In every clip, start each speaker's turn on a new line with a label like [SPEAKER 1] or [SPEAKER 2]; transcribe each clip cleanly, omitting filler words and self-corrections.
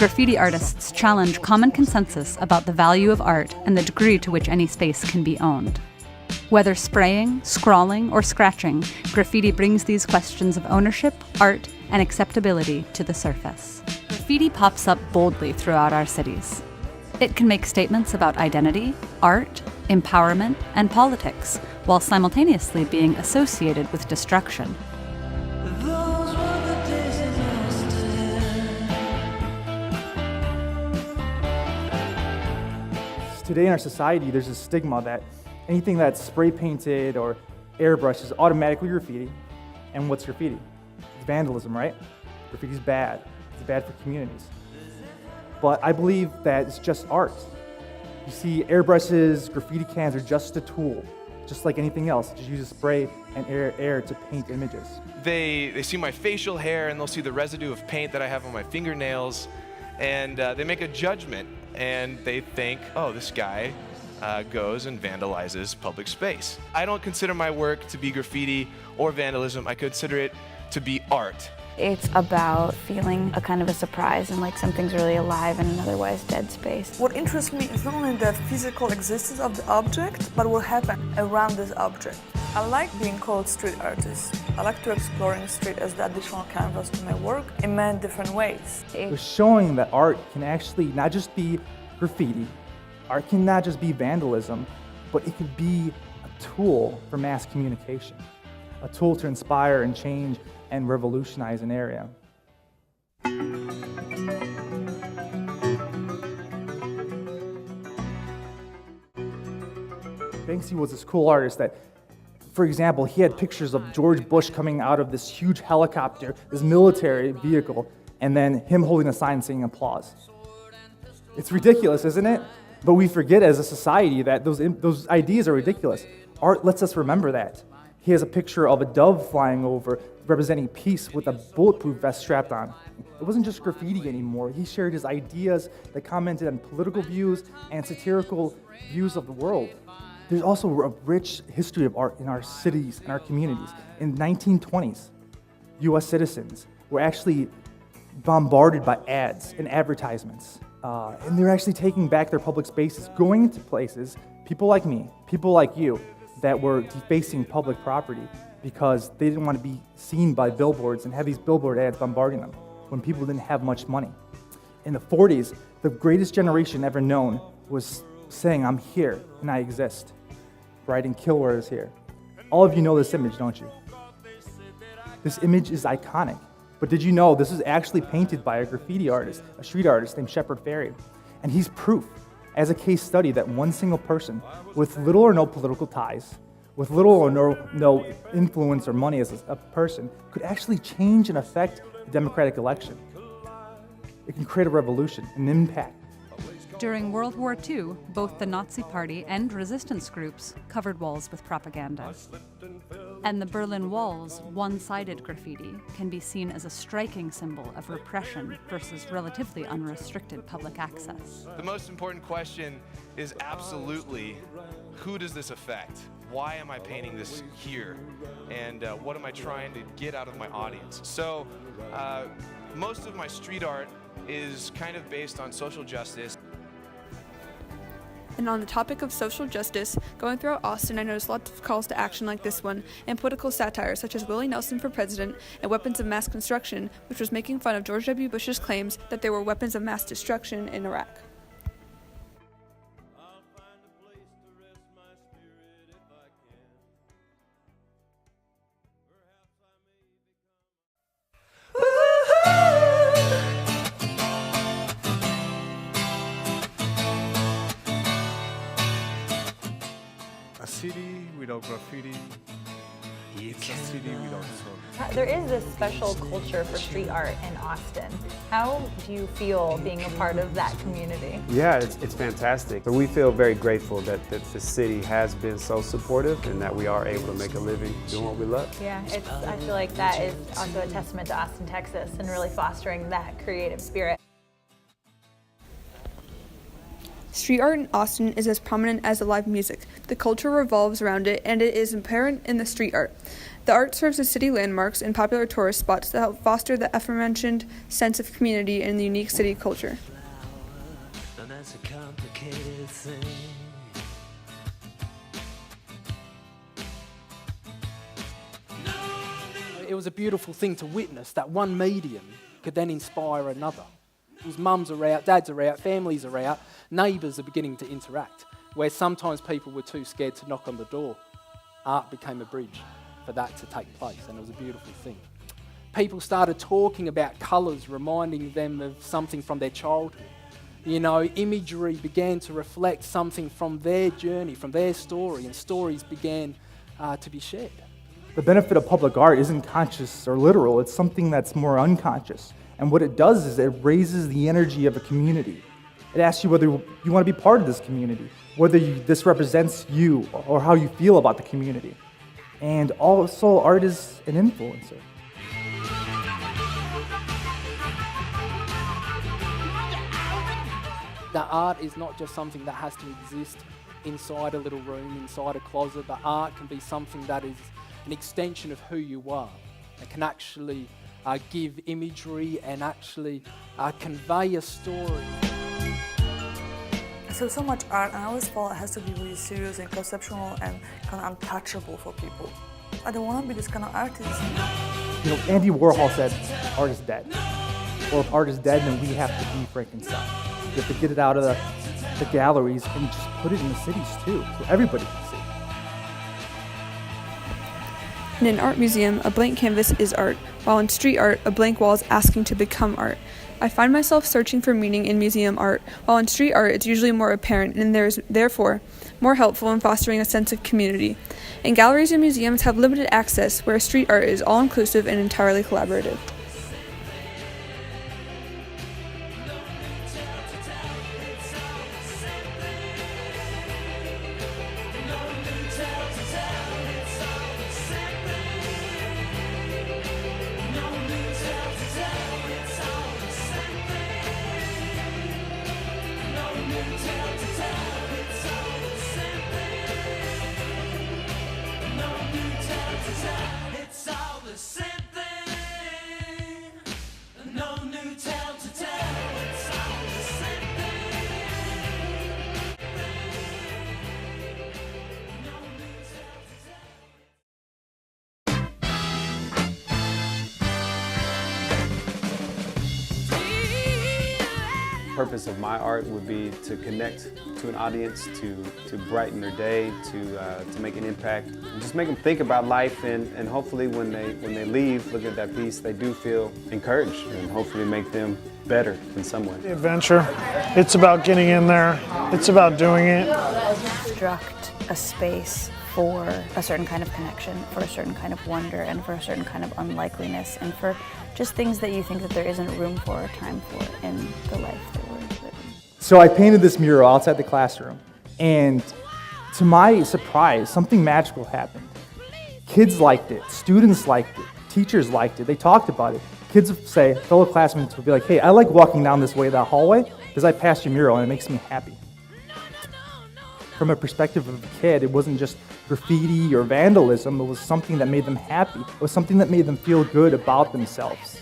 [SPEAKER 1] graffiti artists challenge common consensus about the value of art and the degree to which any space can be owned. Whether spraying, scrawling, or scratching, graffiti brings these questions of ownership, art, and acceptability to the surface. Graffiti pops up boldly throughout our cities. It can make statements about identity, art, empowerment, and politics, while simultaneously being associated with destruction.
[SPEAKER 2] Today in our society, there's a stigma that anything that's spray painted or airbrushed is automatically graffiti. And what's graffiti? It's vandalism, right? Graffiti's bad. It's bad for communities. But I believe that it's just art. You see, airbrushes, graffiti cans are just a tool, just like anything else. It just uses spray and air to paint images.
[SPEAKER 3] They see my facial hair and they'll see the residue of paint that I have on my fingernails, and they make a judgment, and they think, oh, this guy goes and vandalizes public space. I don't consider my work to be graffiti or vandalism. I consider it to be art.
[SPEAKER 4] It's about feeling a kind of a surprise and like something's really alive in an otherwise dead space.
[SPEAKER 5] What interests me is not only the physical existence of the object, but what happened around this object. I like being called street artist. I like to exploring the street as the additional canvas to my work in many different ways.
[SPEAKER 2] We're showing that art can actually not just be graffiti, art can not just be vandalism, but it could be a tool for mass communication, a tool to inspire and change and revolutionize an area. Banksy was this cool artist that, for example, he had pictures of George Bush coming out of this huge helicopter, this military vehicle, and then him holding a sign saying applause. It's ridiculous, isn't it? But we forget as a society that those ideas are ridiculous. Art lets us remember that. He has a picture of a dove flying over, representing peace with a bulletproof vest strapped on. It wasn't just graffiti anymore. He shared his ideas that commented on political views and satirical views of the world. There's also a rich history of art in our cities and our communities. In the 1920s, U.S. citizens were actually bombarded by ads and advertisements. And they're actually taking back their public spaces, going into places, people like me, people like you, that were defacing public property because they didn't want to be seen by billboards and have these billboard ads bombarding them when people didn't have much money. In the 40s, the greatest generation ever known was saying, I'm here and I exist. Writing Kill Where is here. All of you know this image, don't you? This image is iconic. But did you know this was actually painted by a graffiti artist, a street artist named Shepard Fairey? And he's proof, as a case study, that one single person with little or no political ties, with little or no influence or money as a person, could actually change and affect the democratic election. It can create a revolution, an impact.
[SPEAKER 1] During World War II, both the Nazi Party and resistance groups covered walls with propaganda. And the Berlin Wall's one-sided graffiti can be seen as a striking symbol of repression versus relatively unrestricted public access.
[SPEAKER 3] The most important question is absolutely, who does this affect? Why am I painting this here? And what am I trying to get out of my audience? So most of my street art is kind of based on social justice.
[SPEAKER 6] And on the topic of social justice, going throughout Austin, I noticed lots of calls to action like this one, and political satire such as Willie Nelson for president and weapons of mass construction, which was making fun of George W. Bush's claims that there were weapons of mass destruction in Iraq.
[SPEAKER 7] A city without graffiti, it's a city without soul.
[SPEAKER 8] There is this special culture for street art in Austin. How do you feel being a part of that community?
[SPEAKER 9] Yeah, it's fantastic. But we feel very grateful that the city has been so supportive and that we are able to make a living doing what we love.
[SPEAKER 8] Yeah, I feel like that is also a testament to Austin, Texas, and really fostering that creative spirit.
[SPEAKER 6] Street art in Austin is as prominent as the live music. The culture revolves around it, and it is apparent in the street art. The art serves as city landmarks and popular tourist spots that help foster the aforementioned sense of community and the unique city culture.
[SPEAKER 10] It was a beautiful thing to witness that one medium could then inspire another. Because mums are out, dads are out, families are out, neighbours are beginning to interact, where sometimes people were too scared to knock on the door. Art became a bridge for that to take place, and it was a beautiful thing. People started talking about colours, reminding them of something from their childhood. You know, imagery began to reflect something from their journey, from their story, and stories began to be shared.
[SPEAKER 2] The benefit of public art isn't conscious or literal, it's something that's more unconscious. And what it does is it raises the energy of a community. It asks you whether you want to be part of this community, whether this represents you or how you feel about the community. And also, art is an influencer.
[SPEAKER 10] That art is not just something that has to exist inside a little room, inside a closet, but art can be something that is an extension of who you are. It can actually give imagery and actually convey a story.
[SPEAKER 5] So much art, and I always felt it has to be really serious and conceptual and kind of untouchable for people. I don't want to be this kind of artist.
[SPEAKER 2] You know, Andy Warhol said, art is dead. Or if art is dead, then we have to be Frankenstein. We have to get it out of the galleries and just put it in the cities too, so everybody can see.
[SPEAKER 6] In an art museum, a blank canvas is art, while in street art, a blank wall is asking to become art. I find myself searching for meaning in museum art, while in street art it's usually more apparent and there is therefore more helpful in fostering a sense of community. And galleries and museums have limited access, where street art is all-inclusive and entirely collaborative.
[SPEAKER 9] The purpose of my art would be to connect to an audience, to brighten their day, to make an impact, and just make them think about life, and hopefully when they leave, look at that piece, they do feel encouraged, and hopefully make them better in some way.
[SPEAKER 11] The adventure, it's about getting in there, it's about doing it.
[SPEAKER 4] Construct a space for a certain kind of connection, for a certain kind of wonder, and for a certain kind of unlikeliness, and for just things that you think that there isn't room for or time for in the life that we're living.
[SPEAKER 2] So I painted this mural outside the classroom, and to my surprise, something magical happened. Kids liked it, students liked it, teachers liked it, they talked about it. Kids would say, fellow classmates would be like, hey, I like walking down this way, that hallway, because I passed your mural and it makes me happy. From a perspective of a kid, it wasn't just graffiti or vandalism, it was something that made them happy. It was something that made them feel good about themselves.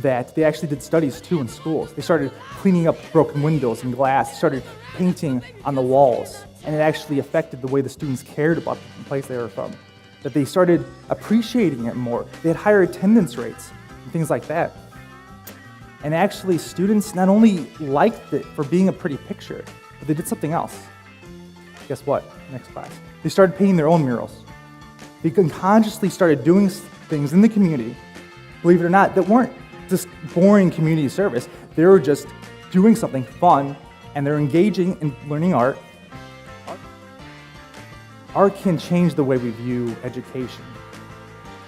[SPEAKER 2] That they actually did studies too in schools. They started cleaning up broken windows and glass, they started painting on the walls, and it actually affected the way the students cared about the place they were from. That they started appreciating it more. They had higher attendance rates and things like that. And actually students not only liked it for being a pretty picture, but they did something else. Guess what? Next class. They started painting their own murals. They consciously started doing things in the community, believe it or not, that weren't just boring community service. They were just doing something fun, and they're engaging in learning art. Art can change the way we view education.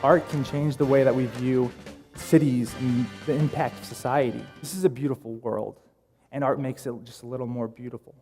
[SPEAKER 2] Art can change the way that we view cities and the impact of society. This is a beautiful world, and art makes it just a little more beautiful.